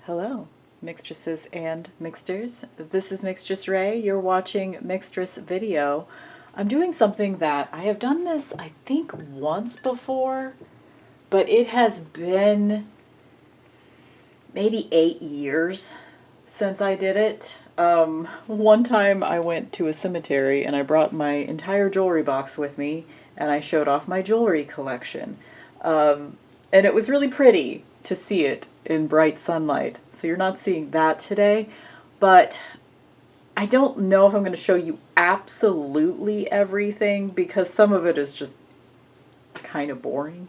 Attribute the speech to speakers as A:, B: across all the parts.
A: Hello, Mixtresses and Mixters. This is Mixtress Ray. You're watching Mixtress video. I'm doing something that I have done this, I think, once before, but it has been maybe 8 years since I did it. One time I went to a cemetery and I brought my entire jewelry box with me and I showed off my jewelry collection. And it was really pretty to see it in bright sunlight. So you're not seeing that today, but I don't know if I'm going to show you absolutely everything because some of it is just kind of boring.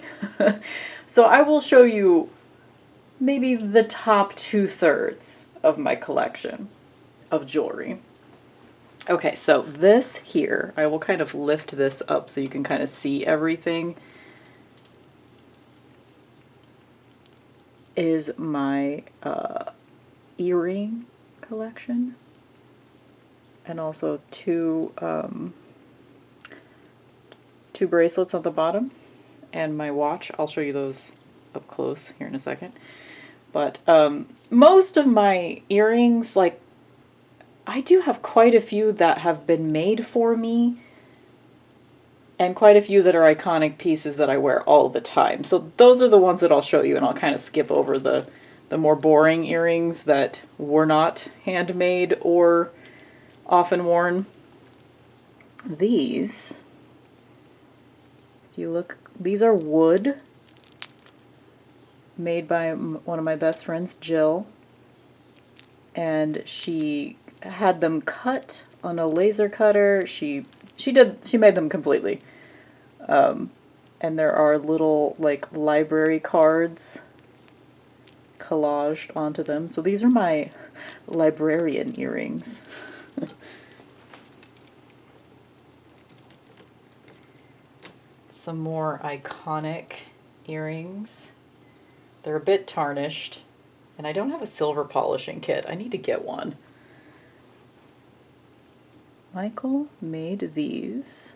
A: So I will show you maybe the top 2/3 of my collection of jewelry. Okay, so this here, I will kind of lift this up so you can kind of see everything, is my earring collection, and also two bracelets at the bottom, and my watch. I'll show you those up close here in a second. But most of my earrings, like, I do have quite a few that have been made for me, and quite a few that are iconic pieces that I wear all the time. So those are the ones that I'll show you, and I'll kind of skip over the more boring earrings that were not handmade or often worn. These, if you look, these are wood, made by one of my best friends, Jill, and she had them cut on a laser cutter. She made them completely. And there are little, like, library cards collaged onto them. So these are my librarian earrings. Some more iconic earrings. They're a bit tarnished, and I don't have a silver polishing kit. I need to get one. Michael made these.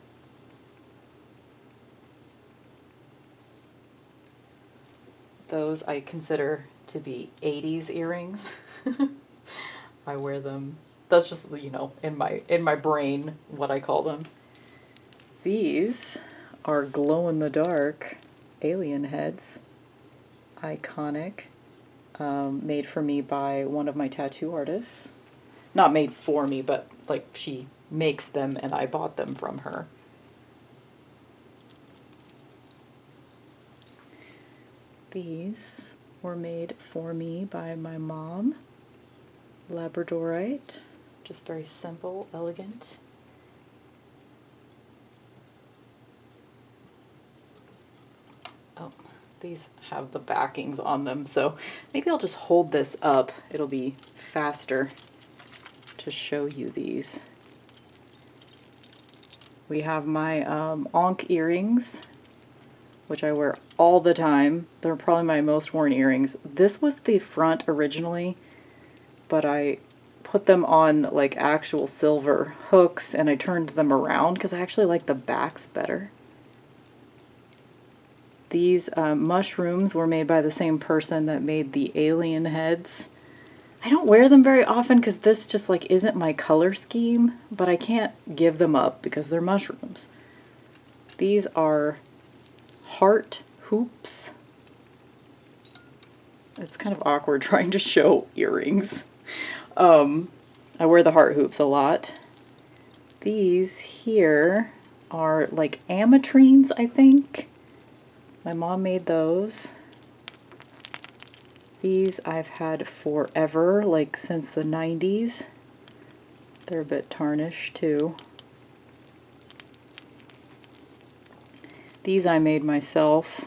A: Those I consider to be 80s earrings. I wear them. That's just, you know, in my brain what I call them. These are glow-in-the-dark alien heads. Iconic. Made for me by one of my tattoo artists. Not made for me, but like she makes them and I bought them from her. These were made for me by my mom. Labradorite. Just very simple, elegant. Oh, these have the backings on them, so maybe I'll just hold this up. It'll be faster to show you these. We have my Ankh earrings, which I wear all the time. They're probably my most worn earrings. This was the front originally, but I put them on like actual silver hooks and I turned them around because I actually like the backs better. These mushrooms were made by the same person that made the alien heads. I don't wear them very often because this just like isn't my color scheme, but I can't give them up because they're mushrooms. These are heart hoops. It's kind of awkward trying to show earrings. I wear the heart hoops a lot. These here are like ametrines, I think. My mom made those. These I've had forever, like since the 90s. They're a bit tarnished too. These I made myself.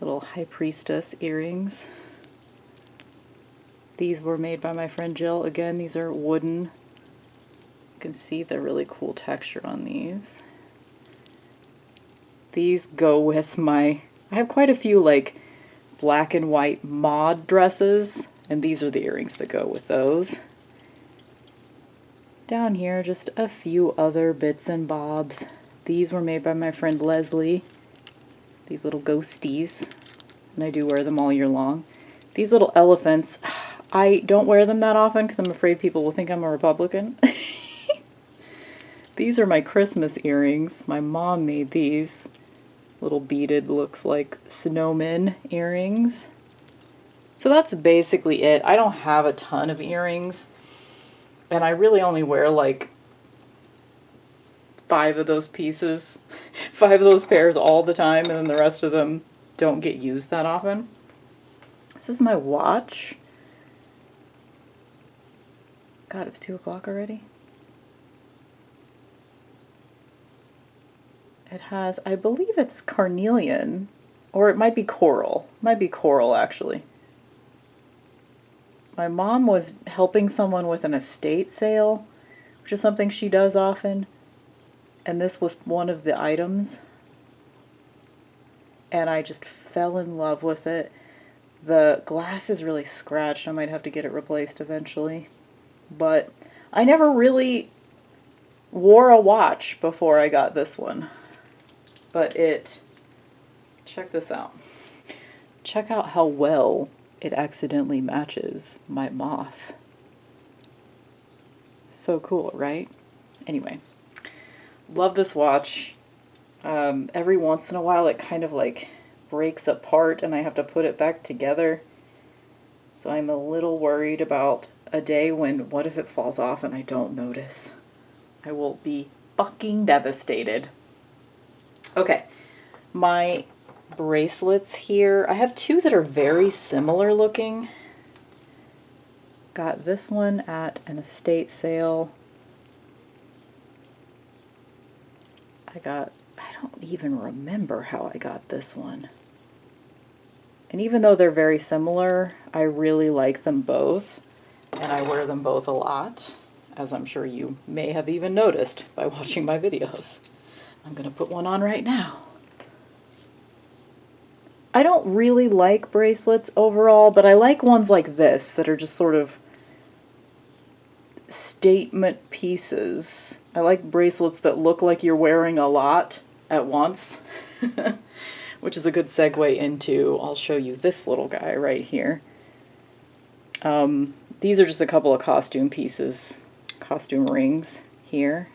A: Little high priestess earrings. These were made by my friend Jill. Again, these are wooden. You can see the really cool texture on these. These go with I have quite a few like black and white mod dresses, and these are the earrings that go with those. Down here, just a few other bits and bobs. These were made by my friend Leslie. These little ghosties, and I do wear them all year long. These little elephants, I don't wear them that often because I'm afraid people will think I'm a Republican. These are my Christmas earrings. My mom made these. Little beaded, looks like snowman earrings. So that's basically it. I don't have a ton of earrings. And I really only wear like 5 of those pieces, 5 of those pairs all the time, and then the rest of them don't get used that often. This is my watch. God, it's 2 o'clock already. It has, I believe it's carnelian, or it might be coral. It might be coral, actually. My mom was helping someone with an estate sale, which is something she does often, and this was one of the items, and I just fell in love with it. The glass is really scratched. I might have to get it replaced eventually, but I never really wore a watch before I got this one. But check this out. Check out how well it accidentally matches my moth. So cool, right? Anyway, love this watch. Every once in a while it kind of like breaks apart and I have to put it back together. So I'm a little worried about a day when, what if it falls off and I don't notice? I will be fucking devastated. Okay, my bracelets here. I have 2 that are very similar looking. Got this one at an estate sale. I don't even remember how I got this one. And even though they're very similar, I really like them both. And I wear them both a lot, as I'm sure you may have even noticed by watching my videos. I'm going to put one on right now. I don't really like bracelets overall, but I like ones like this that are just sort of statement pieces. I like bracelets that look like you're wearing a lot at once, which is a good segue into, I'll show you this little guy right here. These are just a couple of costume pieces, costume rings here.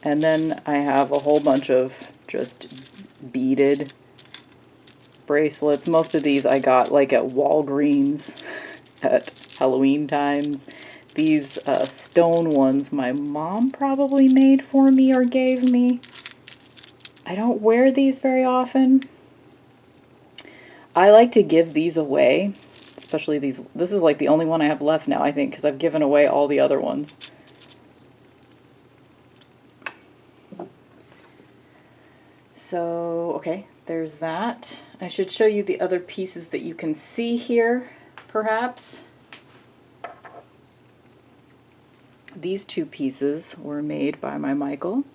A: And then I have a whole bunch of just beaded bracelets. Most of these I got like at Walgreens at Halloween times. These stone ones my mom probably made for me or gave me. I don't wear these very often. I like to give these away, especially these. This is like the only one I have left now, I think, because I've given away all the other ones. So, okay, there's that. I should show you the other pieces that you can see here, perhaps. These 2 pieces were made by my Michael.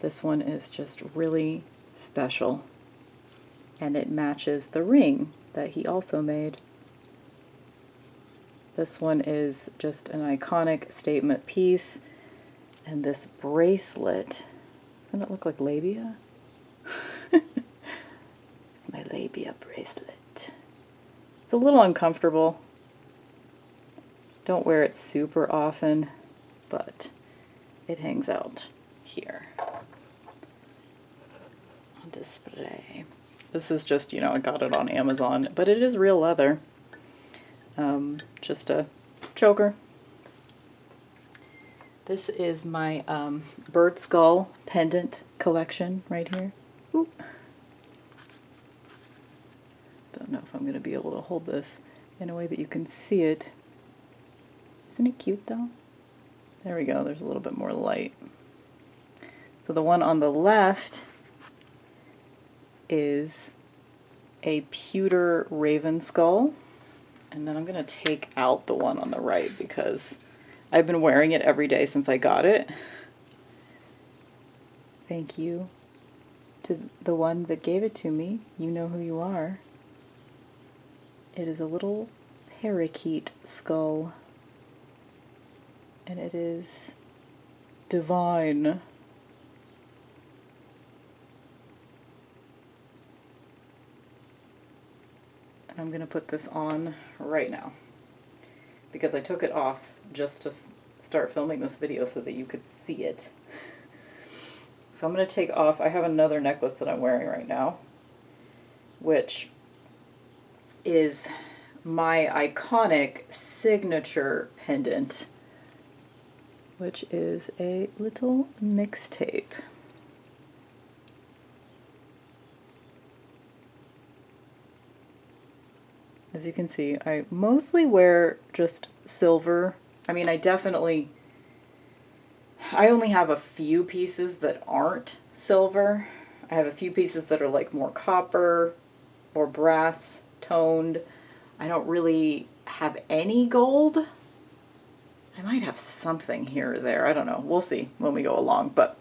A: This one is just really special, and it matches the ring that he also made. This one is just an iconic statement piece, and this bracelet, doesn't it look like labia? It's my labia bracelet. It's a little uncomfortable. Don't wear it super often, but it hangs out here on display. This is just, I got it on Amazon, but it is real leather. Just a choker. This is my bird skull pendant collection right here. Oop. Don't know if I'm going to be able to hold this in a way that you can see it. Isn't it cute though? There we go, there's a little bit more light. So the one on the left is a pewter raven skull. And then I'm going to take out the one on the right because I've been wearing it every day since I got it. Thank you to the one that gave it to me. You know who you are. It is a little parakeet skull. And it is divine. And I'm going to put this on right now because I took it off just to start filming this video so that you could see it. So I'm going to take off, I have another necklace that I'm wearing right now, which is my iconic signature pendant, which is a little mixtape. As you can see, I mostly wear just silver. I mean, I only have a few pieces that aren't silver. I have a few pieces that are like more copper or brass toned. I don't really have any gold. I might have something here or there. I don't know. We'll see when we go along. But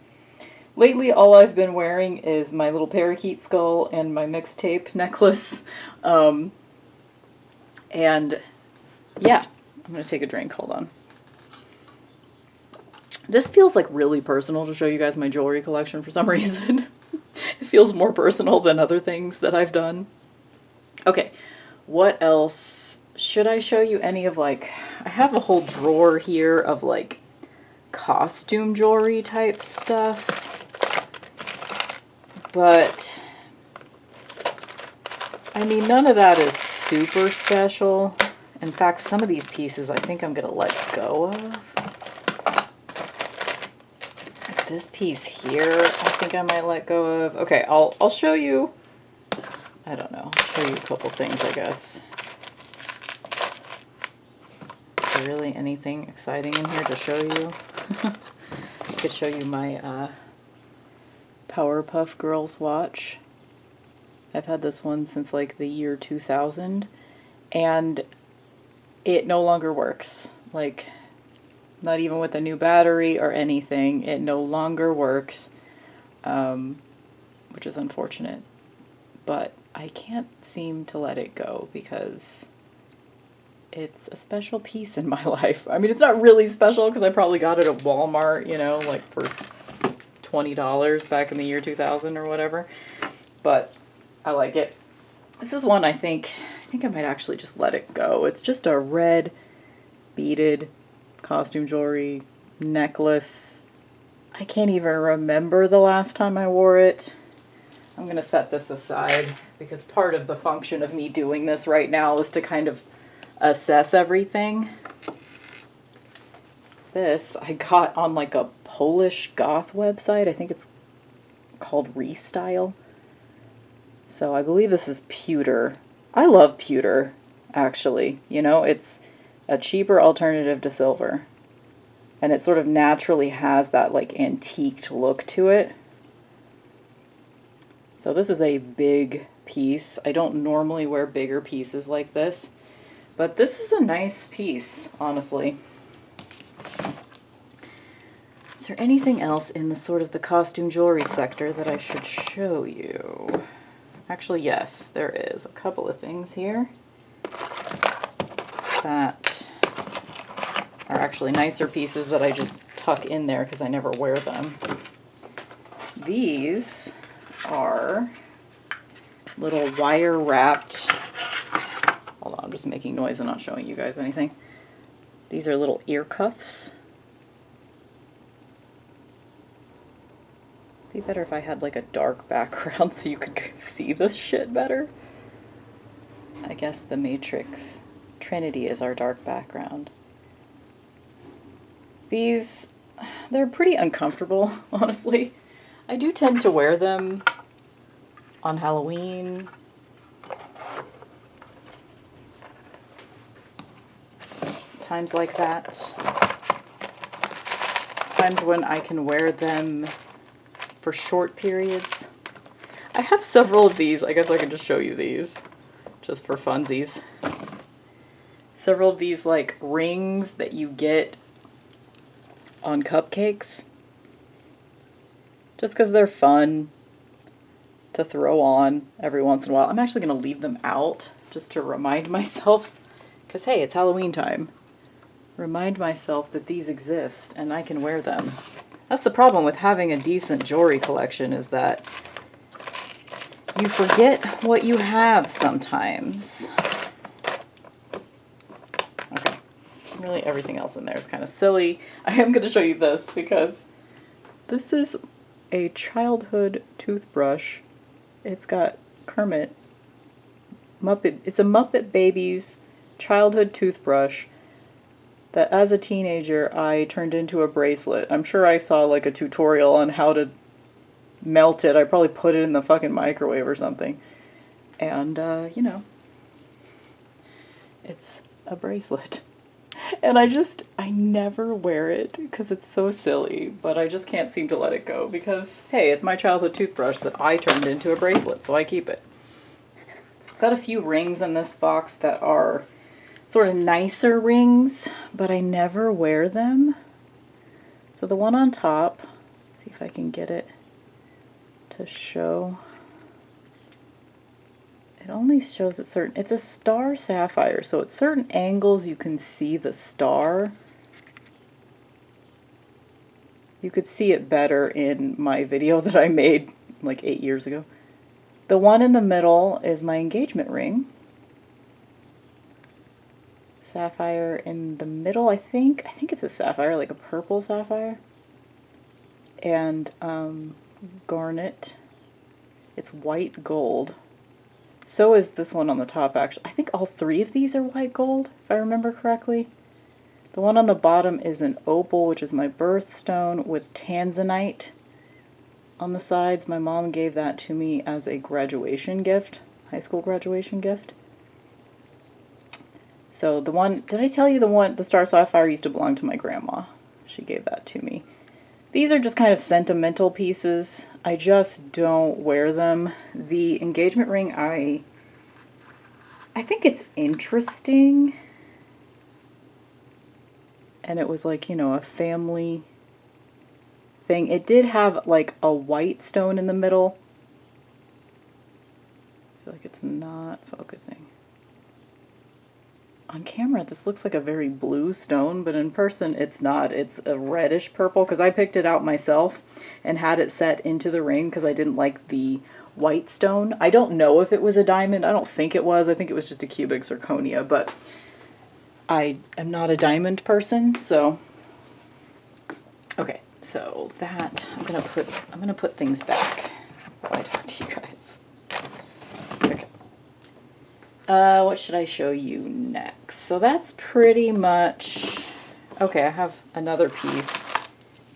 A: lately, all I've been wearing is my little parakeet skull and my mixtape necklace. And yeah, I'm going to take a drink. Hold on. This feels like really personal to show you guys my jewelry collection for some reason. It feels more personal than other things that I've done. Okay, what else? Should I show you any of like, I have a whole drawer here of like costume jewelry type stuff. But, I mean, none of that is super special. In fact, some of these pieces I think I'm gonna let go of. Like this piece here, I think I might let go of. Okay, I'll show you. I don't know. I'll show you a couple things, I guess. Is there really anything exciting in here to show you? I could show you my Powerpuff Girls watch. I've had this one since like the year 2000, and it no longer works. Like, not even with a new battery or anything. It no longer works, which is unfortunate. But I can't seem to let it go because it's a special piece in my life. I mean, it's not really special because I probably got it at Walmart, you know, like for $20 back in the year 2000 or whatever. But I like it. This is one I think I might actually just let it go. It's just a red beaded costume jewelry necklace. I can't even remember the last time I wore it. I'm going to set this aside because part of the function of me doing this right now is to kind of assess everything. This I got on like a Polish goth website. I think it's called Restyle. So I believe this is pewter. I love pewter, actually. You know, it's a cheaper alternative to silver. And it sort of naturally has that like antiqued look to it. So this is a big piece. I don't normally wear bigger pieces like this, but this is a nice piece, honestly. Is there anything else in the sort of the costume jewelry sector that I should show you? Actually, yes, there is a couple of things here that are actually nicer pieces that I just tuck in there because I never wear them. These are little wire wrapped, hold on, I'm just making noise and not showing you guys anything. These are little ear cuffs. Be better if I had like a dark background so you could see this shit better. I guess the Matrix Trinity is our dark background. These, they're pretty uncomfortable, honestly. I do tend to wear them on Halloween. Times like that. Times when I can wear them for short periods. I have several of these. I guess I can just show you these just for funsies. Several of these like rings that you get on cupcakes. Just because they're fun to throw on every once in a while. I'm actually going to leave them out just to remind myself, because hey, it's Halloween time. Remind myself that these exist and I can wear them. That's the problem with having a decent jewelry collection, is that You forget what you have sometimes. Okay, really everything else in there is kind of silly. I am going to show you this because this is a childhood toothbrush. It's got Kermit. It's a Muppet Babies childhood toothbrush that as a teenager I turned into a bracelet. I'm sure I saw like a tutorial on how to melt it. I probably put it in the fucking microwave or something. And, you know, it's a bracelet. And I never wear it because it's so silly, but I just can't seem to let it go because, hey, it's my childhood toothbrush that I turned into a bracelet, so I keep it. Got a few rings in this box that are sort of nicer rings, but I never wear them. So the one on top, let's see if I can get it to show. It only shows at certain, it's a star sapphire, so at certain angles you can see the star. You could see it better in my video that I made like 8 years ago. The one in the middle is my engagement ring. Sapphire in the middle, I think it's a sapphire, like a purple sapphire. And garnet. It's white gold. So is this one on the top, actually. I think all three of these are white gold, if I remember correctly. The one on the bottom is an opal, which is my birthstone, with tanzanite on the sides. My mom gave that to me as a graduation gift, high school graduation gift. So the one, did I tell you the star sapphire used to belong to my grandma? She gave that to me. These are just kind of sentimental pieces. I just don't wear them. The engagement ring, I think it's interesting. And it was like, you know, a family thing. It did have like a white stone in the middle. I feel like it's not focusing. On camera, this looks like a very blue stone, but in person, it's not. It's a reddish purple, because I picked it out myself and had it set into the ring because I didn't like the white stone. I don't know if it was a diamond. I don't think it was. I think it was just a cubic zirconia, but I am not a diamond person, so. Okay, so that, I'm gonna put things back while I talk to you guys. Okay. What should I show you next? So that's pretty much, okay, I have another piece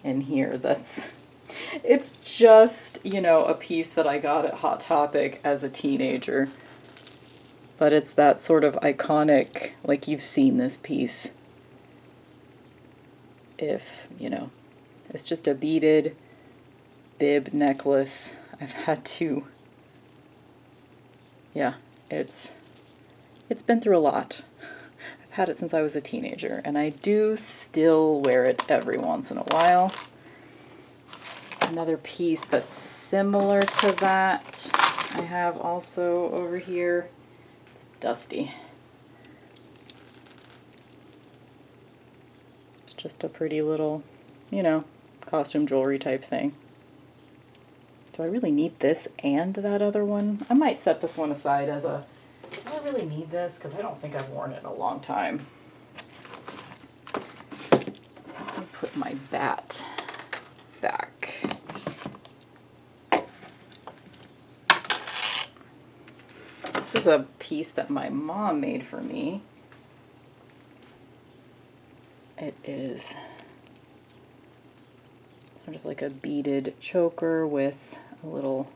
A: in here it's just, you know, a piece that I got at Hot Topic as a teenager. But it's that sort of iconic, like you've seen this piece. If, you know, it's just a beaded bib necklace. I've had to, yeah, it's been through a lot. I've had it since I was a teenager, and I do still wear it every once in a while. Another piece that's similar to that I have also over here. It's dusty. It's just a pretty little, you know, costume jewelry type thing. Do I really need this and that other one? I might set this one aside as a, do I really need this? Because I don't think I've worn it in a long time. Let me put my bat back. This is a piece that my mom made for me. It is sort of like a beaded choker with a little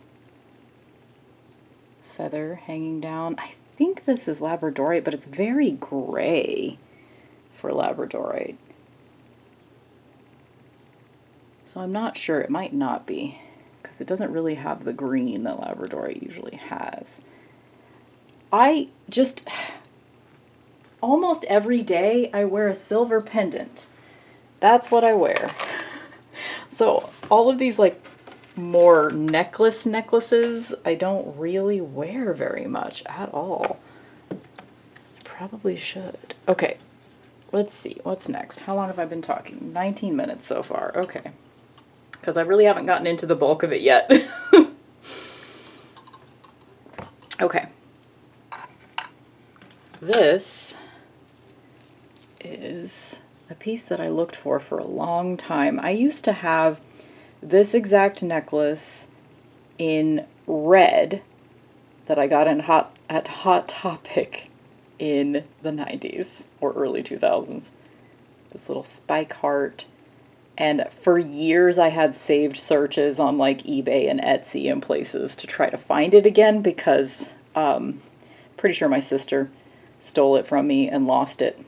A: feather hanging down. I think this is labradorite, but it's very gray for labradorite. So I'm not sure. It might not be, because it doesn't really have the green that labradorite usually has. I just, almost every day I wear a silver pendant. That's what I wear. So all of these like more necklaces I don't really wear very much at all. I probably should. Okay, let's see, what's next? How long have I been talking? 19 minutes so far, okay. Because I really haven't gotten into the bulk of it yet. Okay. This is a piece that I looked for a long time. I used to have this exact necklace in red that I got at Hot Topic in the 90s or early 2000s. This little spike heart. And for years I had saved searches on like eBay and Etsy and places to try to find it again because pretty sure my sister stole it from me and lost it.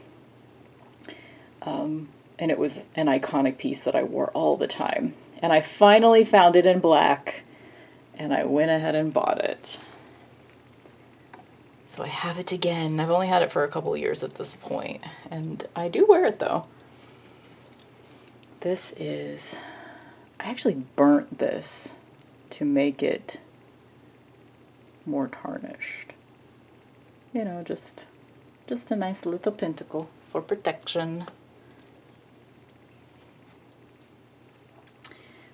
A: And it was an iconic piece that I wore all the time. And I finally found it in black and I went ahead and bought it. So I have it again. I've only had it for a couple of years at this point, and I do wear it though. This is, I actually burnt this to make it more tarnished. You know, just a nice little pentacle for protection.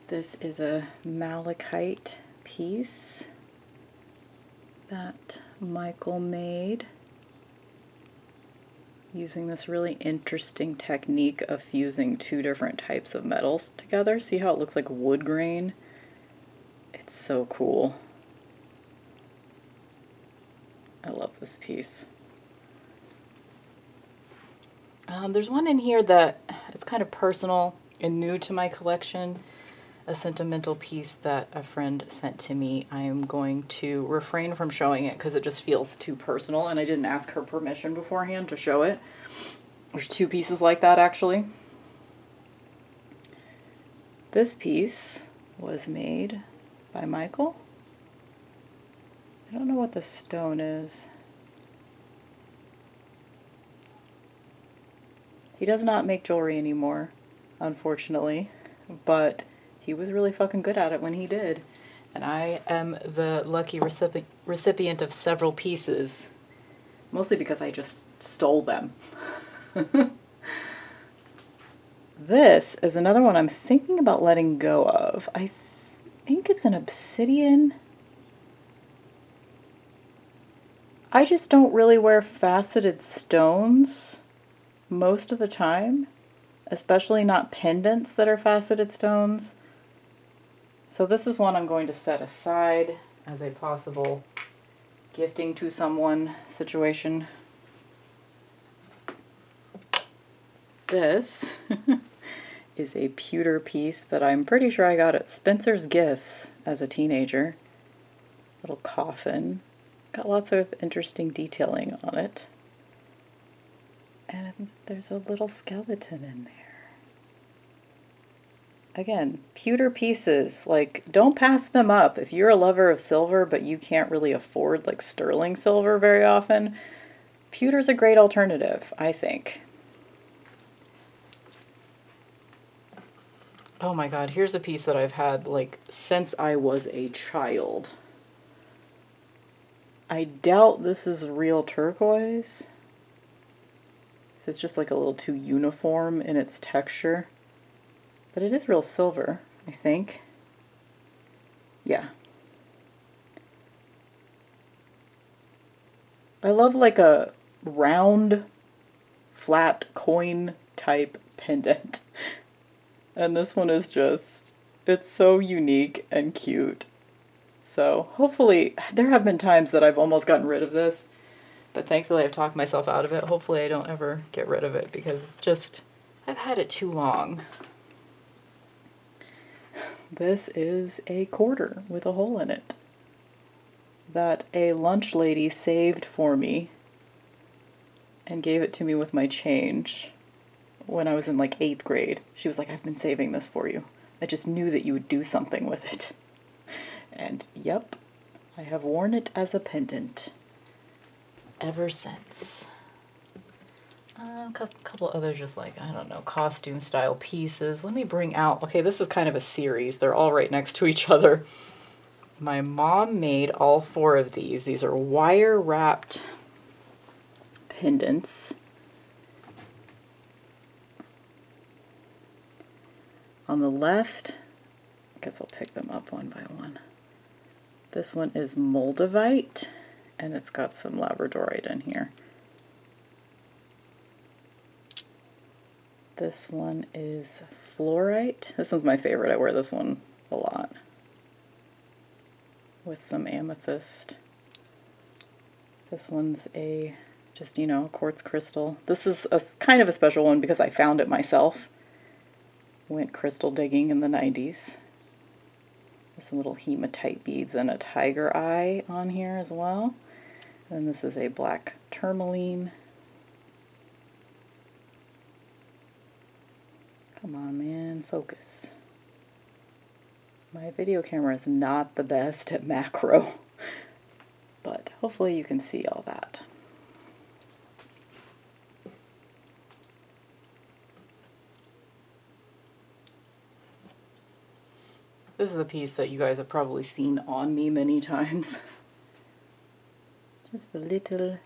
A: This is a malachite piece that Michael made using this really interesting technique of fusing two different types of metals together. See how it looks like wood grain? It's so cool. I love this piece. There's one in here that it's kind of personal and new to my collection. A sentimental piece that a friend sent to me. I am going to refrain from showing it because it just feels too personal, and I didn't ask her permission beforehand to show it. There's two pieces like that actually. This piece was made by Michael. I don't know what the stone is. He does not make jewelry anymore, unfortunately, but he was really fucking good at it when he did. And I am the lucky recipient of several pieces, mostly because I just stole them. This is another one I'm thinking about letting go of. I think it's an obsidian. I just don't really wear faceted stones most of the time, especially not pendants that are faceted stones. So this is one I'm going to set aside as a possible gifting to someone situation. This is a pewter piece that I'm pretty sure I got at Spencer's Gifts as a teenager. Little coffin. Got lots of interesting detailing on it. And there's a little skeleton in there. Again, pewter pieces, like, don't pass them up. If you're a lover of silver, but you can't really afford, like, sterling silver very often, pewter's a great alternative, I think. Oh my god, here's a piece that I've had, like, since I was a child. I doubt this is real turquoise. It's just, like, a little too uniform in its texture. But it is real silver, I think. Yeah. I love like a round, flat coin type pendant. And this one is just, it's so unique and cute. So hopefully, there have been times that I've almost gotten rid of this, but thankfully I've talked myself out of it. Hopefully I don't ever get rid of it because it's just, I've had it too long. This is a quarter with a hole in it that a lunch lady saved for me and gave it to me with my change when I was in like 8th grade. She was like, I've been saving this for you. I just knew that you would do something with it. And yep, I have worn it as a pendant ever since. A couple other just like, I don't know, costume style pieces. Let me bring out, okay, this is kind of a series. They're all right next to each other. My mom made all 4 of these. These are wire wrapped pendants. On the left, I guess I'll pick them up one by one. This one is Moldavite, and it's got some labradorite in here. This one is fluorite. This one's my favorite. I wear this one a lot. With some amethyst. This one's a just, you know, quartz crystal. This is a kind of a special one because I found it myself. Went crystal digging in the 90s. There's some little hematite beads and a tiger eye on here as well. And this is a black tourmaline. Come on, man, focus. My video camera is not the best at macro, but hopefully you can see all that. This is a piece that you guys have probably seen on me many times. Just a little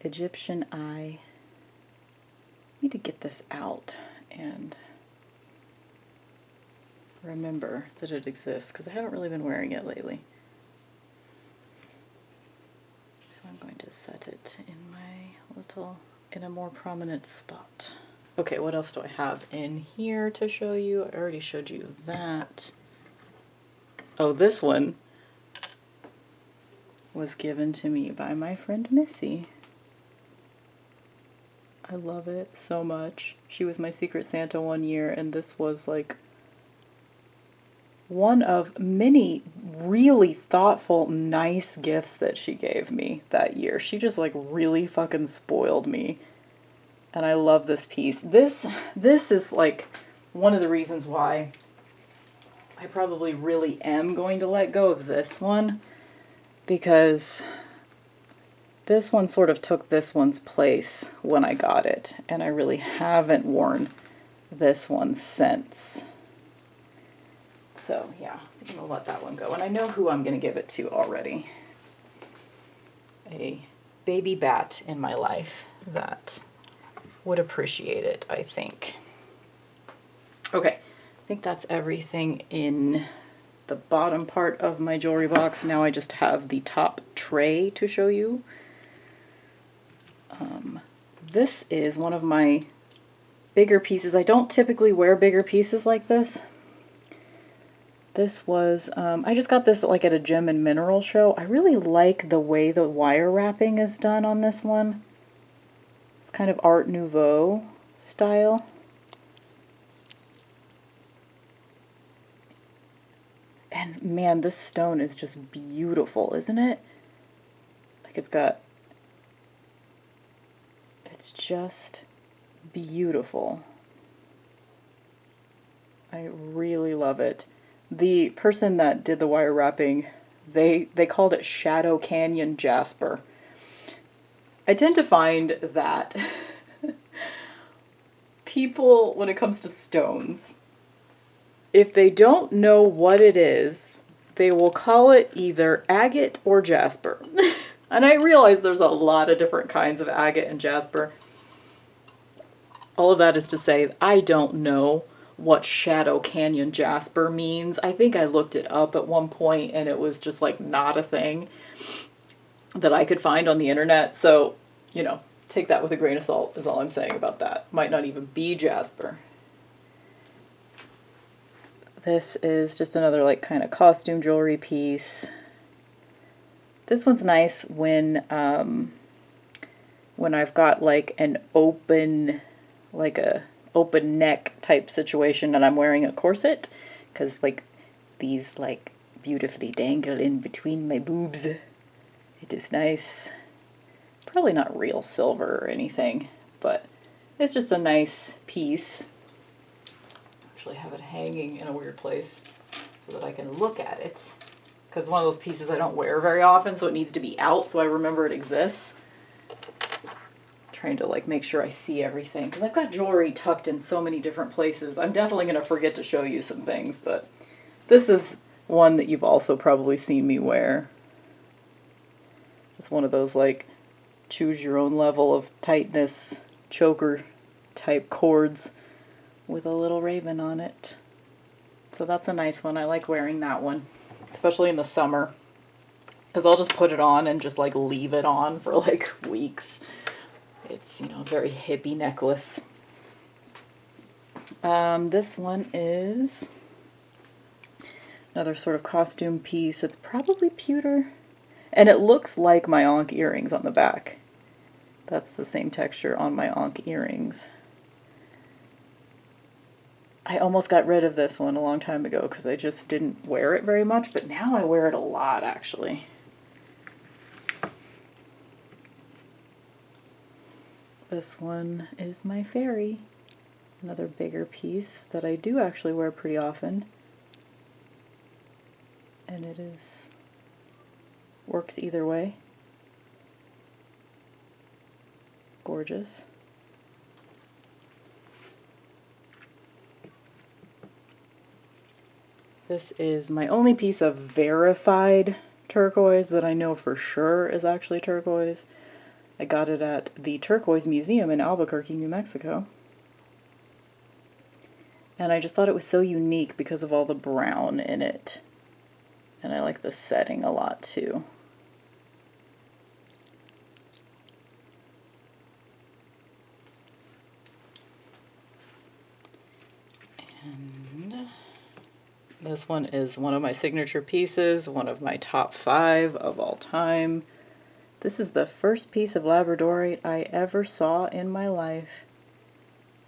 A: Egyptian eye. Need to get this out and remember that it exists because I haven't really been wearing it lately. So I'm going to set it in a more prominent spot. Okay, what else do I have in here to show you? I already showed you that. Oh, this one was given to me by my friend Missy. I love it so much. She was my Secret Santa one year, and this was like one of many really thoughtful, nice gifts that she gave me that year. She just like really fucking spoiled me. And I love this piece. This is like one of the reasons why I probably really am going to let go of this one, because this one sort of took this one's place when I got it, and I really haven't worn this one since. So yeah, I'm gonna let that one go. And I know who I'm gonna give it to already. A baby bat in my life that would appreciate it, I think. Okay, I think that's everything in the bottom part of my jewelry box. Now I just have the top tray to show you. This is one of my bigger pieces. I don't typically wear bigger pieces like this. This was, I just got this like at a gem and mineral show. I really like the way the wire wrapping is done on this one. It's kind of Art Nouveau style. And man, this stone is just beautiful, isn't it? Like it's just beautiful. I really love it. The person that did the wire wrapping, they called it Shadow Canyon Jasper. I tend to find that people, when it comes to stones, if they don't know what it is, they will call it either agate or jasper. And I realize there's a lot of different kinds of agate and jasper. All of that is to say, I don't know what Shadow Canyon Jasper means. I think I looked it up at one point and it was just like not a thing that I could find on the internet. So, you know, take that with a grain of salt is all I'm saying about that. Might not even be jasper. This is just another like kind of costume jewelry piece. This one's nice when I've got like an open, like a open neck type situation and I'm wearing a corset, because like these like beautifully dangle in between my boobs. It is nice. Probably not real silver or anything, but it's just a nice piece. Actually have it hanging in a weird place so that I can look at it, because it's one of those pieces I don't wear very often, so it needs to be out so I remember it exists. Trying to like make sure I see everything, because I've got jewelry tucked in so many different places. I'm definitely going to forget to show you some things, but this is one that you've also probably seen me wear. It's one of those like choose your own level of tightness choker type cords with a little raven on it. So that's a nice one. I like wearing that one, especially in the summer. because I'll just put it on and just like leave it on for like weeks. It's, you know, a very hippie necklace. This one is another sort of costume piece. It's probably pewter. And it looks like my Ankh earrings on the back. That's the same texture on my Ankh earrings. I almost got rid of this one a long time ago because I just didn't wear it very much, but now I wear it a lot, actually. This one is my fairy. Another bigger piece that I do actually wear pretty often. And it works either way. Gorgeous. This is my only piece of verified turquoise that I know for sure is actually turquoise. I got it at the Turquoise Museum in Albuquerque, New Mexico. And I just thought it was so unique because of all the brown in it. And I like the setting a lot too. And this one is one of my signature pieces, one of my top 5 of all time. This is the first piece of labradorite I ever saw in my life.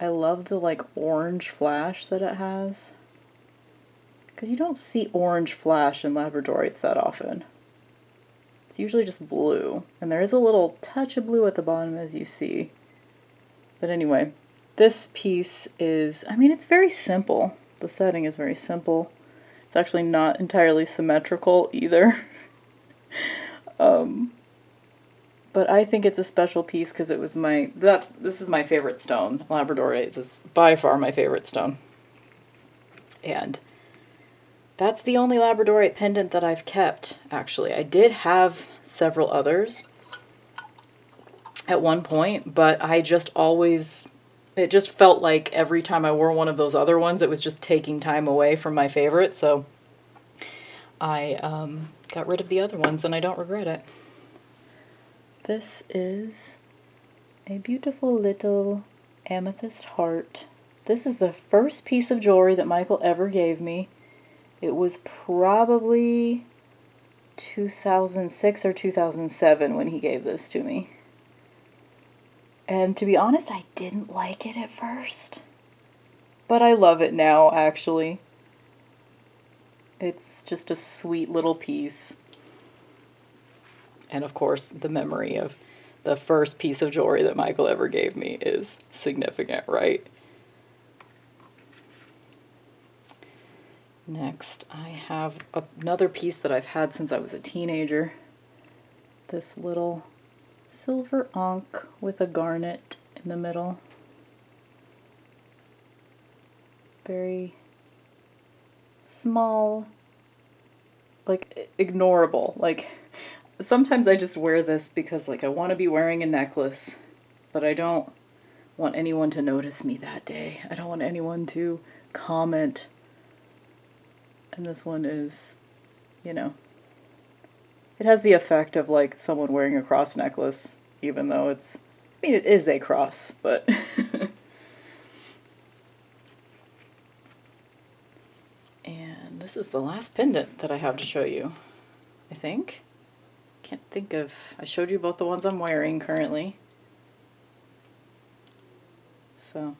A: I love the like orange flash that it has. Because you don't see orange flash in labradorites that often. It's usually just blue. And there is a little touch of blue at the bottom, as you see. But anyway, this piece is, I mean, it's very simple. The setting is very simple. It's actually not entirely symmetrical either. But I think it's a special piece because it was this is my favorite stone. Labradorite is by far my favorite stone. And that's the only labradorite pendant that I've kept, actually. I did have several others at one point, but I just always, it just felt like every time I wore one of those other ones, it was just taking time away from my favorite, so I got rid of the other ones, and I don't regret it. This is a beautiful little amethyst heart. This is the first piece of jewelry that Michael ever gave me. It was probably 2006 or 2007 when he gave this to me. And to be honest, I didn't like it at first. But I love it now, actually. It's just a sweet little piece. And of course, the memory of the first piece of jewelry that Michael ever gave me is significant, right? Next, I have another piece that I've had since I was a teenager. This little silver ankh with a garnet in the middle. Very small, like ignorable. Like sometimes I just wear this because like I want to be wearing a necklace, but I don't want anyone to notice me that day. I don't want anyone to comment. And this one is, you know, it has the effect of like someone wearing a cross necklace, even though it's, I mean, it is a cross, but and this is the last pendant that I have to show you, I think. Can't think of, I showed you both the ones I'm wearing currently. So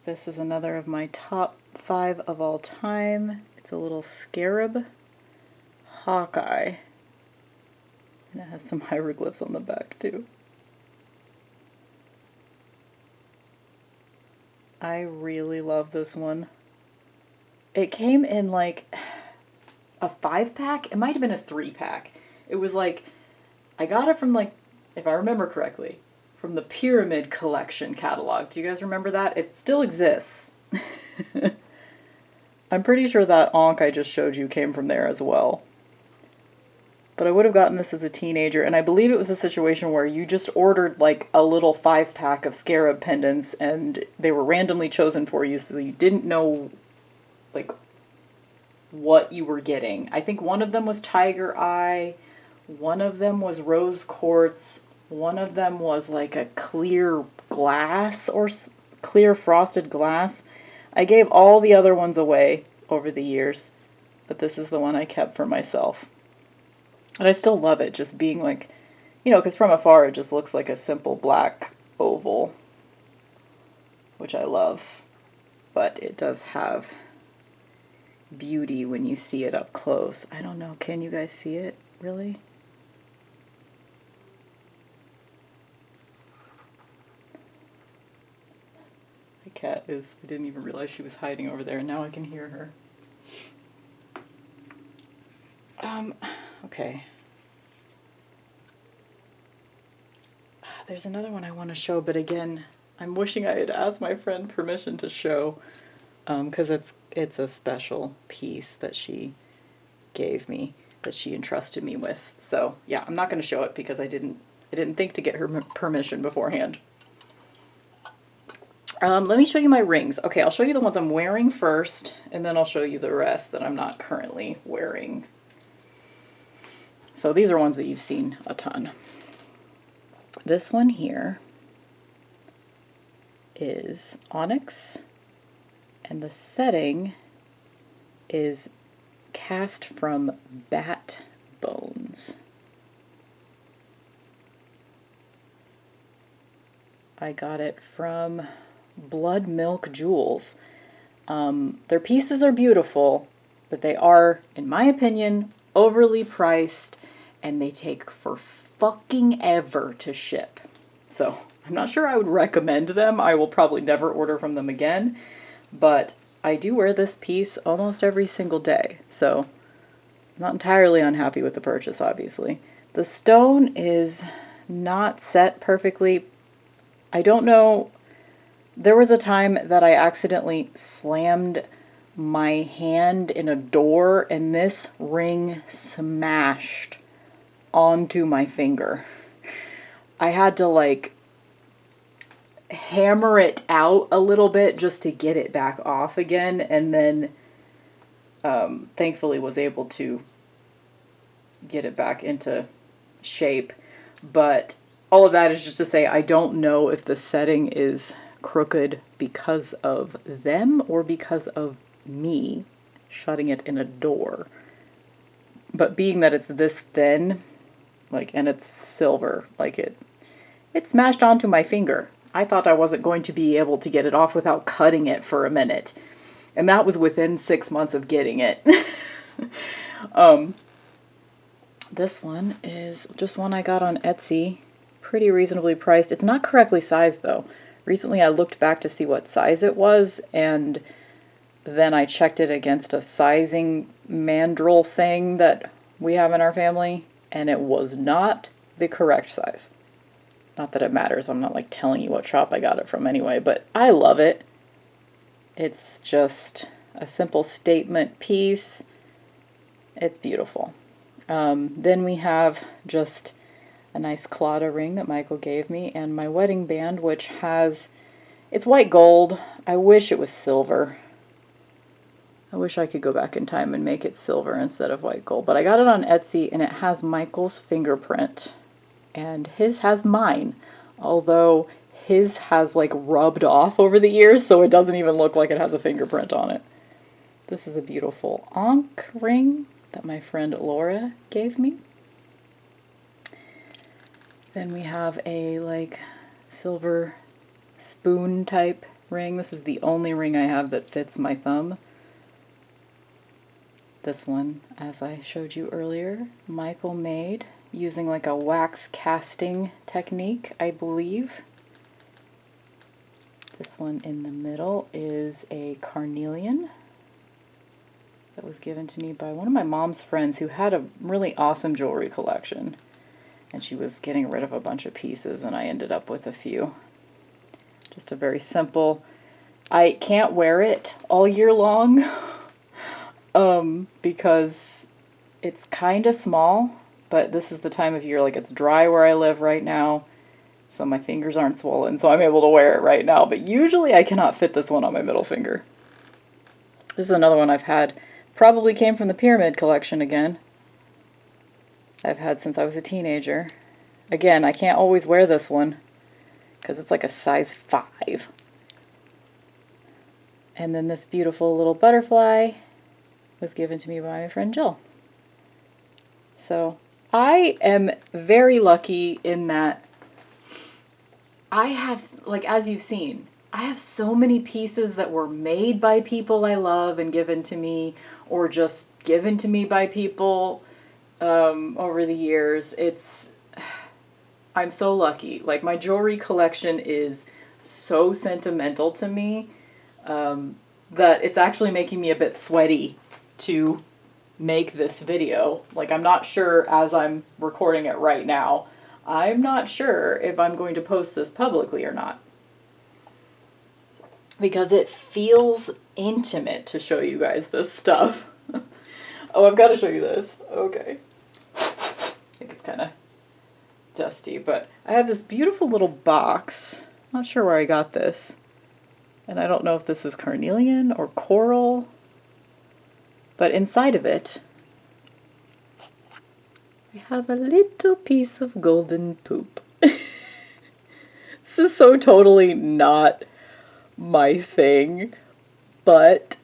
A: this is another of my top 5 of all time. It's a little scarab Hawkeye. And it has some hieroglyphs on the back too. I really love this one. It came in like a 5-pack. It might have been a 3-pack. It was like, I got it from like, if I remember correctly, from the Pyramid Collection catalog. Do you guys remember that? It still exists. I'm pretty sure that ankh I just showed you came from there as well. But I would have gotten this as a teenager, and I believe it was a situation where you just ordered like a little 5-pack of scarab pendants, and they were randomly chosen for you, so you didn't know like what you were getting. I think one of them was Tiger Eye, one of them was Rose Quartz, one of them was like a clear glass or clear frosted glass. I gave all the other ones away over the years, but this is the one I kept for myself. And I still love it, just being like, you know, because from afar it just looks like a simple black oval, which I love. But it does have beauty when you see it up close. I don't know, can you guys see it, really? My cat is, I didn't even realize she was hiding over there, and now I can hear her. Okay. There's another one I want to show, but again, I'm wishing I had asked my friend permission to show, because it's a special piece that she gave me, that she entrusted me with. So yeah, I'm not going to show it because I didn't think to get her permission beforehand. Let me show you my rings. Okay, I'll show you the ones I'm wearing first, and then I'll show you the rest that I'm not currently wearing. So these are ones that you've seen a ton. This one here is onyx, and the setting is cast from bat bones. I got it from Blood Milk Jewels. Their pieces are beautiful, but they are, in my opinion, overly priced, and they take for fucking ever to ship. So I'm not sure I would recommend them. I will probably never order from them again, but I do wear this piece almost every single day, so I'm not entirely unhappy with the purchase, obviously. The stone is not set perfectly. I don't know. There was a time that I accidentally slammed my hand in a door, and this ring smashed onto my finger. I had to like hammer it out a little bit just to get it back off again, and then thankfully was able to get it back into shape. But all of that is just to say, I don't know if the setting is crooked because of them or because of me shutting it in a door. But being that it's this thin, like, and it's silver, like it smashed onto my finger. I thought I wasn't going to be able to get it off without cutting it for a minute. And that was within 6 months of getting it. This one is just one I got on Etsy. Pretty reasonably priced. It's not correctly sized though. Recently I looked back to see what size it was, and then I checked it against a sizing mandrel thing that we have in our family, and it was not the correct size. Not that it matters, I'm not like telling you what shop I got it from anyway, but I love it. It's just a simple statement piece. It's beautiful. Then we have just a nice Claudia ring that Michael gave me, and my wedding band, which has, it's white gold. I wish it was silver. I wish I could go back in time and make it silver instead of white gold, but I got it on Etsy, and it has Michael's fingerprint, and his has mine, although his has like rubbed off over the years, so it doesn't even look like it has a fingerprint on it. This is a beautiful Ankh ring that my friend Laura gave me. Then we have a like silver spoon type ring. This is the only ring I have that fits my thumb. This one, as I showed you earlier, Michael made using like a wax casting technique, I believe. This one in the middle is a carnelian that was given to me by one of my mom's friends who had a really awesome jewelry collection. And she was getting rid of a bunch of pieces, and I ended up with a few. Just a very simple, I can't wear it all year long because it's kind of small, but this is the time of year, like it's dry where I live right now, so my fingers aren't swollen, so I'm able to wear it right now, but usually I cannot fit this one on my middle finger. This is another one I've had Probably came from the Pyramid collection again. I've had since I was a teenager. Again, I can't always wear this one because it's like a size 5. And then this beautiful little butterfly was given to me by my friend Jill. So I am very lucky in that I have, like, as you've seen, I have so many pieces that were made by people I love and given to me, or just given to me by people over the years. I'm so lucky. Like, my jewelry collection is so sentimental to me that it's actually making me a bit sweaty to make this video. Like, I'm not sure, as I'm recording it right now, I'm not sure if I'm going to post this publicly or not. Because it feels intimate to show you guys this stuff. Oh, I've got to show you this. Okay. I think it's kind of dusty, but I have this beautiful little box. Not sure where I got this. And I don't know if this is carnelian or coral. But inside of it, I have a little piece of golden poop. This is so totally not my thing, but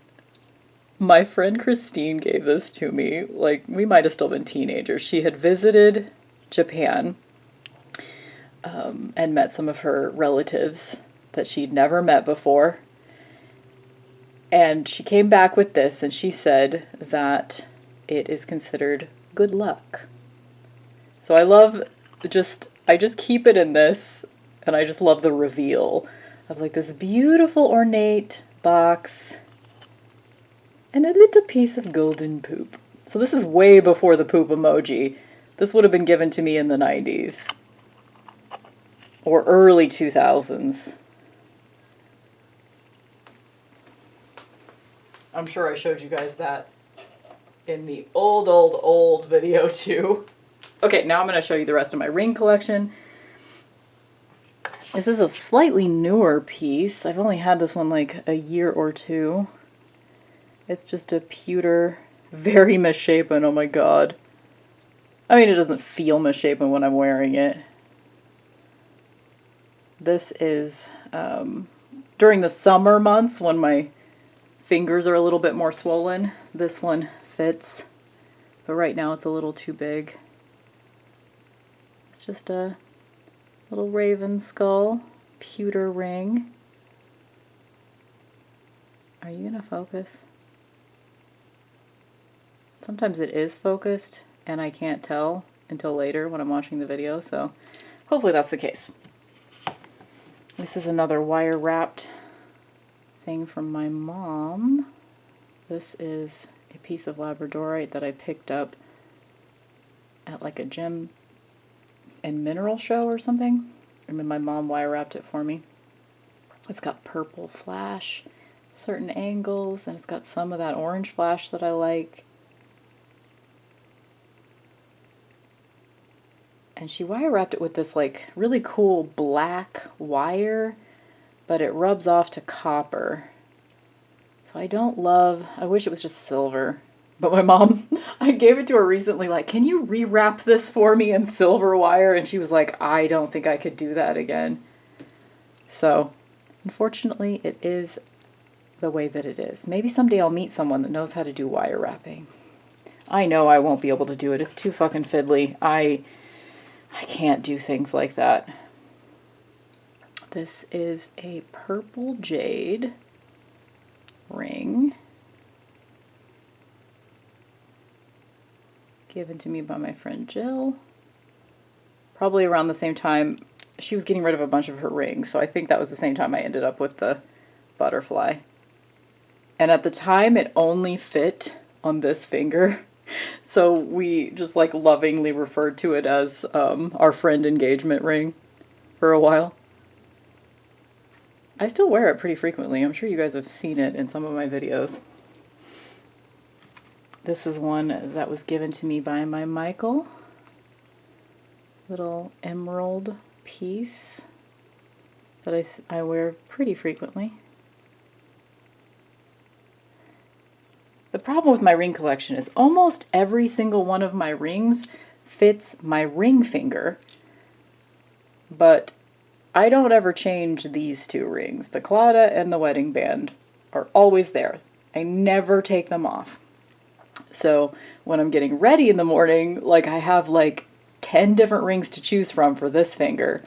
A: my friend Christine gave this to me. Like, we might have still been teenagers. She had visited Japan and met some of her relatives that she'd never met before. And she came back with this, and she said that it is considered good luck. So I just keep it in this, and I just love the reveal of like this beautiful ornate box and a little piece of golden poop. So this is way before the poop emoji. This would have been given to me in the 90s or early 2000s. I'm sure I showed you guys that in the old video too. Okay, now I'm going to show you the rest of my ring collection. This is a slightly newer piece. I've only had this one like a year or two. It's just a pewter, very misshapen, oh my god. I mean, it doesn't feel misshapen when I'm wearing it. This is during the summer months when my fingers are a little bit more swollen. This one fits, but right now it's a little too big. It's just a little raven skull, pewter ring. Are you gonna focus? Sometimes it is focused and I can't tell until later when I'm watching the video, so hopefully that's the case. This is another wire wrapped thing from my mom. This is a piece of labradorite that I picked up at like a gem and mineral show or something. And then my mom wire wrapped it for me. It's got purple flash, certain angles, and it's got some of that orange flash that I like. And she wire wrapped it with this like really cool black wire, but it rubs off to copper. So I wish it was just silver. But my mom, I gave it to her recently, like, can you rewrap this for me in silver wire? And she was like, I don't think I could do that again. So, unfortunately, it is the way that it is. Maybe someday I'll meet someone that knows how to do wire wrapping. I know I won't be able to do it. It's too fucking fiddly. I can't do things like that. This is a purple jade ring given to me by my friend Jill. Probably around the same time she was getting rid of a bunch of her rings, so I think that was the same time I ended up with the butterfly. And at the time it only fit on this finger, so we just like lovingly referred to it as our friend engagement ring for a while. I still wear it pretty frequently. I'm sure you guys have seen it in some of my videos. This is one that was given to me by my Michael. Little emerald piece that I wear pretty frequently. The problem with my ring collection is almost every single one of my rings fits my ring finger, but I don't ever change these two rings. The Claudia and the wedding band are always there. I never take them off. So when I'm getting ready in the morning, like I have like 10 different rings to choose from for this finger,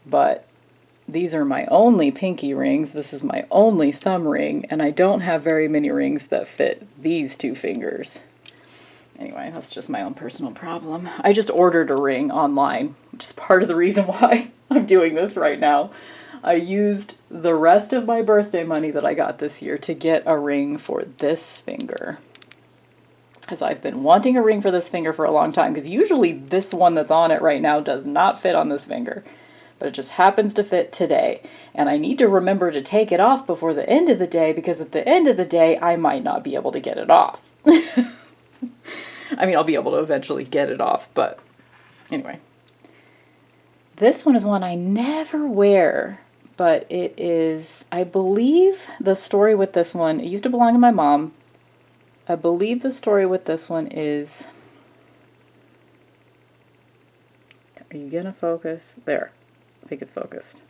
A: but these are my only pinky rings. This is my only thumb ring, and I don't have very many rings that fit these two fingers. Anyway, that's just my own personal problem. I just ordered a ring online, which is part of the reason why I'm doing this right now. I used the rest of my birthday money that I got this year to get a ring for this finger. Because I've been wanting a ring for this finger for a long time, because usually this one that's on it right now does not fit on this finger. But it just happens to fit today. And I need to remember to take it off before the end of the day, because at the end of the day, I might not be able to get it off. I mean, I'll be able to eventually get it off, but anyway. This one is one I never wear, but it is, I believe the story with this one, it used to belong to my mom. I believe the story with this one is, are you gonna focus? There. I think it's focused,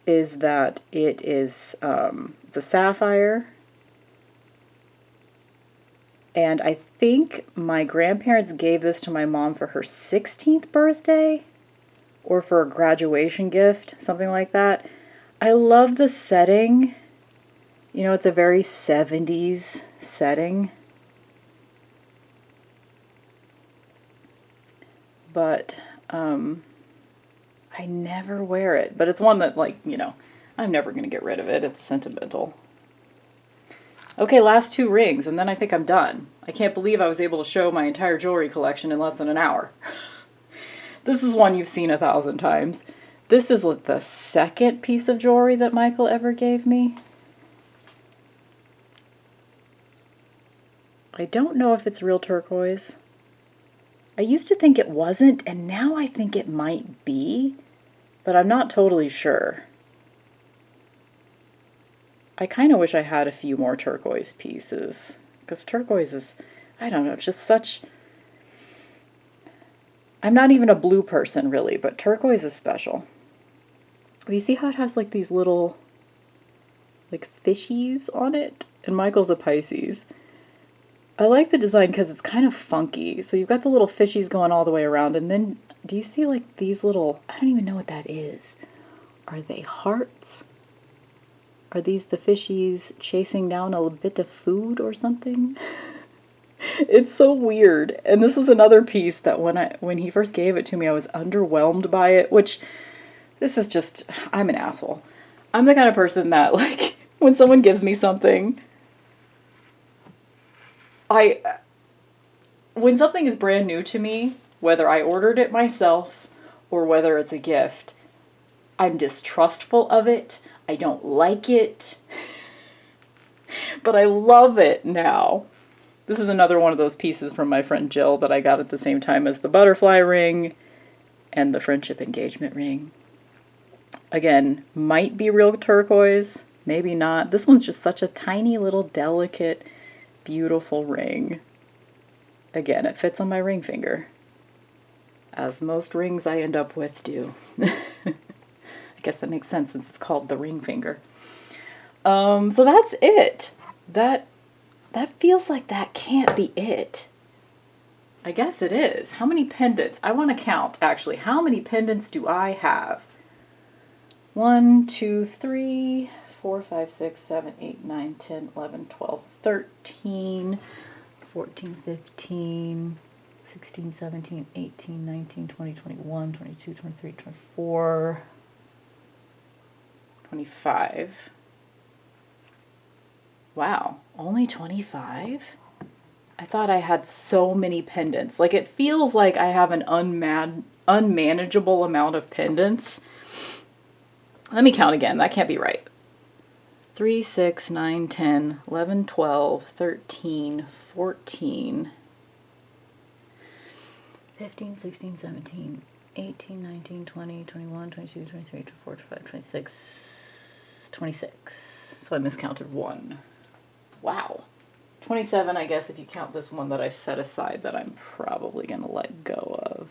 A: is that it is the sapphire, and I think my grandparents gave this to my mom for her 16th birthday, or for a graduation gift, something like that. I love the setting. You know, it's a very 70s setting, but I never wear it, but it's one that, like, you know, I'm never going to get rid of it. It's sentimental. Okay, last two rings, and then I think I'm done. I can't believe I was able to show my entire jewelry collection in less than an hour. This is one you've seen 1,000 times. This is the second piece of jewelry that Michael ever gave me. I don't know if it's real turquoise. I used to think it wasn't, and now I think it might be, but I'm not totally sure. I kind of wish I had a few more turquoise pieces, because turquoise is, I don't know, just such... I'm not even a blue person, really, but turquoise is special. You see how it has, like, these little, like, fishies on it? And Michael's a Pisces. I like the design because it's kind of funky. So you've got the little fishies going all the way around, and then do you see like these little, I don't even know what that is. Are they hearts? Are these the fishies chasing down a bit of food or something? It's so weird. And this is another piece that when he first gave it to me, I was underwhelmed by it, which this is just, I'm an asshole. I'm the kind of person that, like, when someone gives me something, when something is brand new to me, whether I ordered it myself or whether it's a gift, I'm distrustful of it. I don't like it, but I love it now. This is another one of those pieces from my friend Jill that I got at the same time as the butterfly ring and the friendship engagement ring. Again, might be real turquoise, maybe not. This one's just such a tiny little delicate, beautiful ring. Again, it fits on my ring finger, as most rings I end up with do. I guess that makes sense since it's called the ring finger. So that's it. That feels like that can't be it. I guess it is. How many pendants? I want to count, actually. How many pendants do I have? 1, 2, 3, 4, 5, 6, 7, 8, 9, 10, 11, 12, 13, 14, 15, 16, 17, 18, 19, 20, 21, 22, 23, 24, 25. Wow, only 25? I thought I had so many pendants. Like, it feels like I have an unmanageable amount of pendants. Let me count again. That can't be right. 3, 6, 9, 10, 11, 12, 13, 14, 15, 16, 17, 18, 19, 20, 21, 22, 23, 24, 25, 26, 26. So I miscounted one. Wow. 27, I guess, if you count this one that I set aside that I'm probably going to let go of.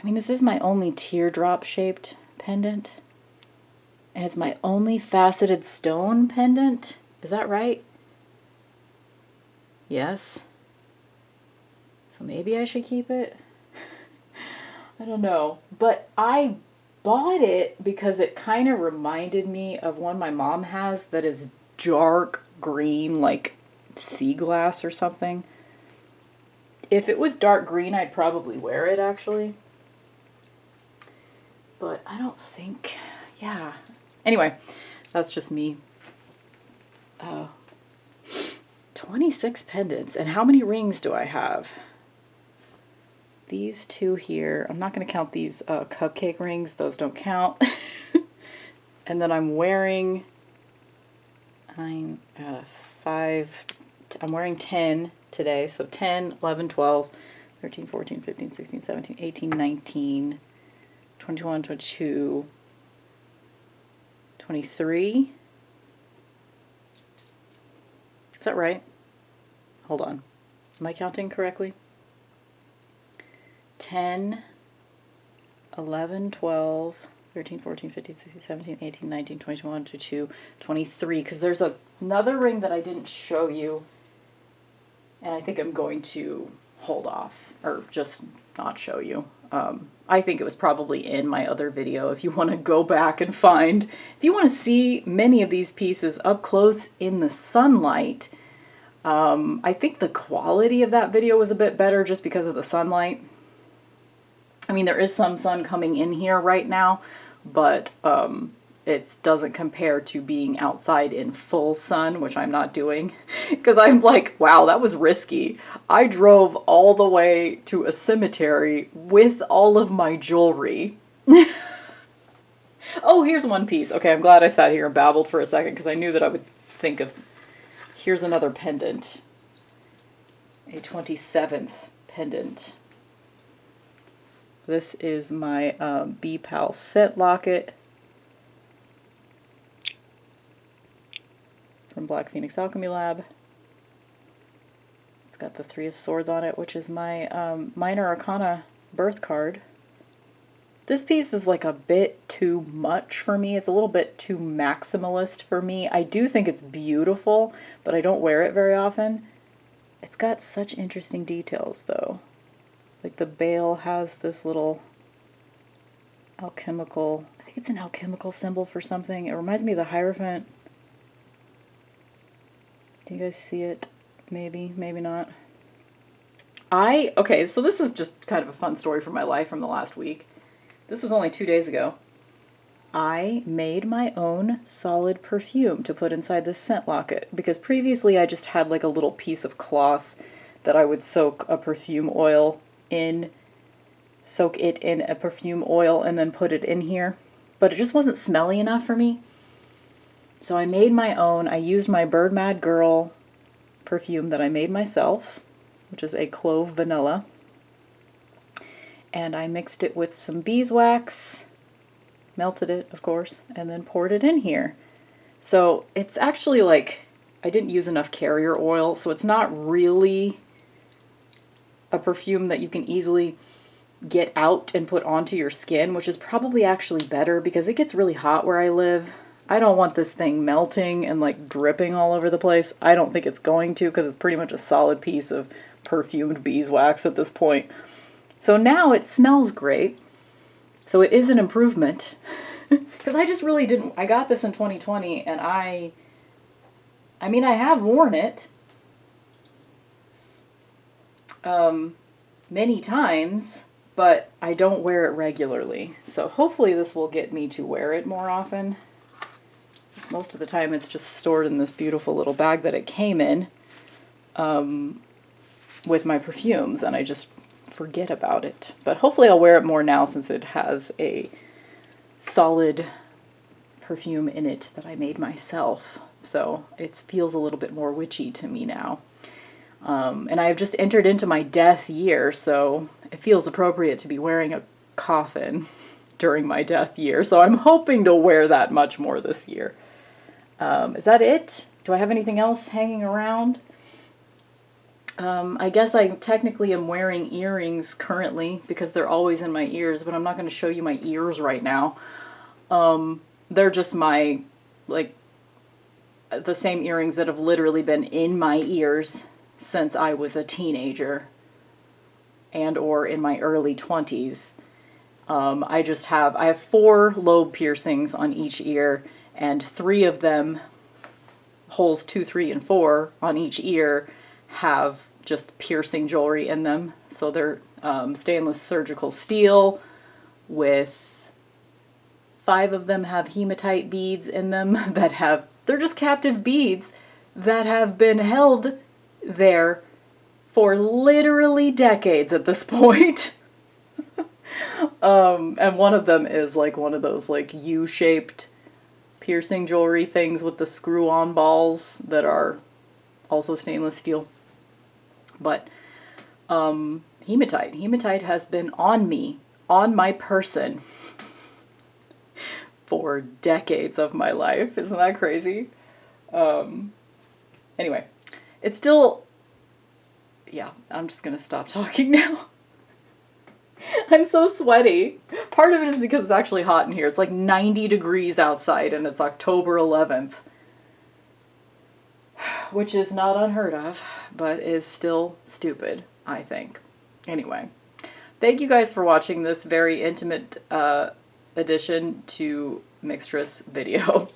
A: I mean, this is my only teardrop-shaped pendant. And it's my only faceted stone pendant. Is that right? Yes. So maybe I should keep it? I don't know. But I bought it because it kind of reminded me of one my mom has that is dark green, like sea glass or something. If it was dark green, I'd probably wear it, actually. But I don't think, yeah. Anyway, that's just me. 26 pendants. And how many rings do I have? These two here. I'm not going to count these cupcake rings. Those don't count. And then I'm wearing I'm wearing 10 today. So 10, 11, 12, 13, 14, 15, 16, 17, 18, 19, 21, 22, 23. Is that right? Hold on. Am I counting correctly? 10, 11, 12, 13, 14, 15, 16, 17, 18, 19, 21, 22, 23. Because there's another ring that I didn't show you. And I think I'm going to hold off. Or just not show you. I think it was probably in my other video. If you want to go back and find, if you want to see many of these pieces up close in the sunlight, I think the quality of that video was a bit better just because of the sunlight. I mean, there is some sun coming in here right now, but it doesn't compare to being outside in full sun, which I'm not doing, because I'm like, wow, that was risky. I drove all the way to a cemetery with all of my jewelry. Oh, here's one piece. Okay, I'm glad I sat here and babbled for a second, because I knew that I would think of, here's another pendant. A 27th pendant. This is my Bee Pal scent locket from Black Phoenix Alchemy Lab. It's got the Three of Swords on it, which is my Minor Arcana birth card. This piece is like a bit too much for me. It's a little bit too maximalist for me. I do think it's beautiful, but I don't wear it very often. It's got such interesting details, though. Like the bail has this little alchemical, I think it's an alchemical symbol for something. It reminds me of the Hierophant. Can you guys see it? Maybe, maybe not. Okay, so this is just kind of a fun story from my life from the last week. This was only 2 days ago. I made my own solid perfume to put inside this scent locket, because previously I just had like a little piece of cloth that I would soak a perfume oil in, soak it in a perfume oil and then put it in here. But it just wasn't smelly enough for me. So I made my own. I used my Bird Mad Girl perfume that I made myself, which is a clove vanilla. And I mixed it with some beeswax, melted it, of course, and then poured it in here. So it's actually like, I didn't use enough carrier oil, so it's not really a perfume that you can easily get out and put onto your skin, which is probably actually better because it gets really hot where I live. I don't want this thing melting and like dripping all over the place. I don't think it's going to, because it's pretty much a solid piece of perfumed beeswax at this point. So now it smells great. So it is an improvement. Because I just really didn't, I got this in 2020 and I mean, I have worn it many times, but I don't wear it regularly. So hopefully this will get me to wear it more often. Most of the time it's just stored in this beautiful little bag that it came in with my perfumes, and I just forget about it. But hopefully I'll wear it more now since it has a solid perfume in it that I made myself. So it feels a little bit more witchy to me now. And I have just entered into my death year, so it feels appropriate to be wearing a coffin during my death year. So I'm hoping to wear that much more this year. Is that it? Do I have anything else hanging around? I guess I technically am wearing earrings currently because they're always in my ears, but I'm not going to show you my ears right now. They're just my, like, the same earrings that have literally been in my ears since I was a teenager and or in my early 20s. I have 4 lobe piercings on each ear, and 3 of them, holes 2, 3, and 4 on each ear, have just piercing jewelry in them. So they're stainless surgical steel with 5 of them have hematite beads in them they're just captive beads that have been held there for literally decades at this point. And one of them is like one of those like U-shaped piercing jewelry things with the screw-on balls that are also stainless steel. But hematite has been on me, on my person, for decades of my life. Isn't that crazy? Anyway, it's still, yeah, I'm just gonna stop talking now. I'm so sweaty. Part of it is because it's actually hot in here. It's like 90 degrees outside and it's October 11th. Which is not unheard of, but is still stupid, I think. Anyway, thank you guys for watching this very intimate addition to Mixtress video.